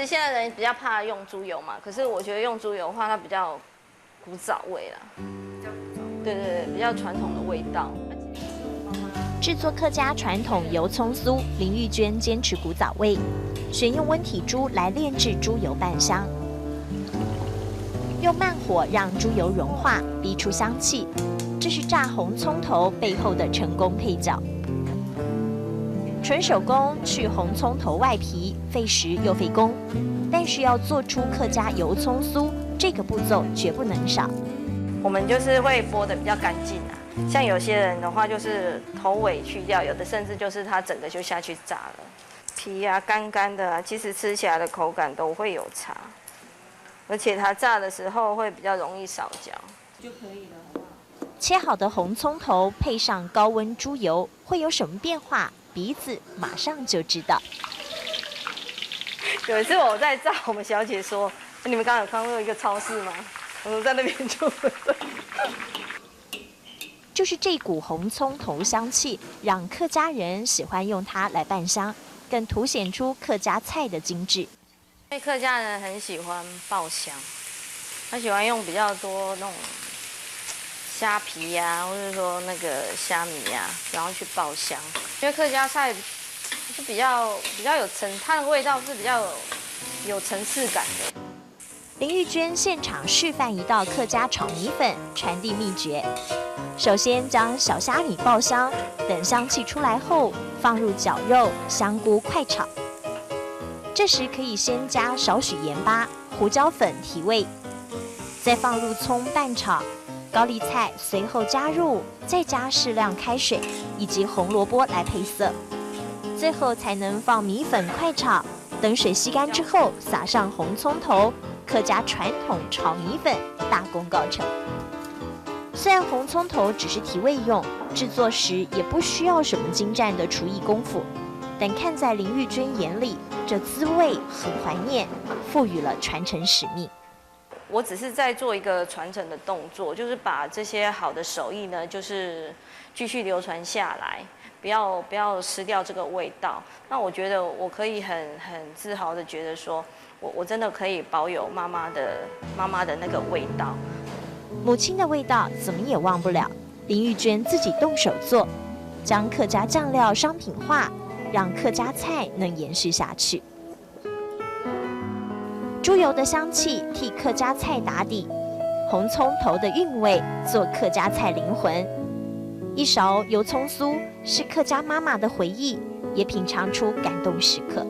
实现在人比较怕用猪油嘛，可是我觉得用猪油的话，它比较古早味啦。对对对，比较传统的味道。制作客家传统油葱酥，林玉娟坚持古早味，选用温体猪来炼制猪油拌香，用慢火让猪油融化，逼出香气。这是炸红葱头背后的成功配角。纯手工去红葱头外皮，费时又费工，但是要做出客家油葱酥，这个步骤绝不能少。我们就是会剥得比较干净啊，像有些人的话就是头尾去掉，有的甚至就是它整个就下去炸了，皮啊干干的啊，其实吃起来的口感都会有差，而且它炸的时候会比较容易烧焦，就可以了，好不好？切好的红葱头配上高温猪油，会有什么变化？鼻子马上就知道。有一次我在炸，我们小姐说：“你们刚刚有看过一个超市吗？”我说在那边就。就是这股红葱头香气，让客家人喜欢用它来拌香，更凸显出客家菜的精致。因为客家人很喜欢爆香，他喜欢用比较多那种虾皮呀、或者说那个虾米呀、然后去爆香。因为客家菜是比较有它的味道是比较有层次感的。林玉娟现场示范一道客家炒米粉，传递秘诀。首先将小虾米爆香，等香气出来后，放入绞肉、香菇快炒。这时可以先加少许盐巴、胡椒粉提味，再放入葱拌炒，高丽菜随后加入，再加适量开水以及红萝卜来配色。最后才能放米粉快炒，等水吸干之后，撒上红葱头。客家传统炒米粉大功告成。虽然红葱头只是提味用，制作时也不需要什么精湛的厨艺功夫，但看在林玉娟眼里，这滋味很怀念，赋予了传承使命。我只是在做一个传承的动作，就是把这些好的手艺呢，就是继续流传下来，不要失掉这个味道。那我觉得我可以很自豪的觉得说，我真的可以保有妈妈的那个味道。母亲的味道怎么也忘不了。林玉娟自己动手做，将客家酱料商品化，让客家菜能延续下去。猪油的香气替客家菜打底，红葱头的韵味做客家菜灵魂。一勺油葱酥是客家妈妈的回忆，也品尝出感动时刻。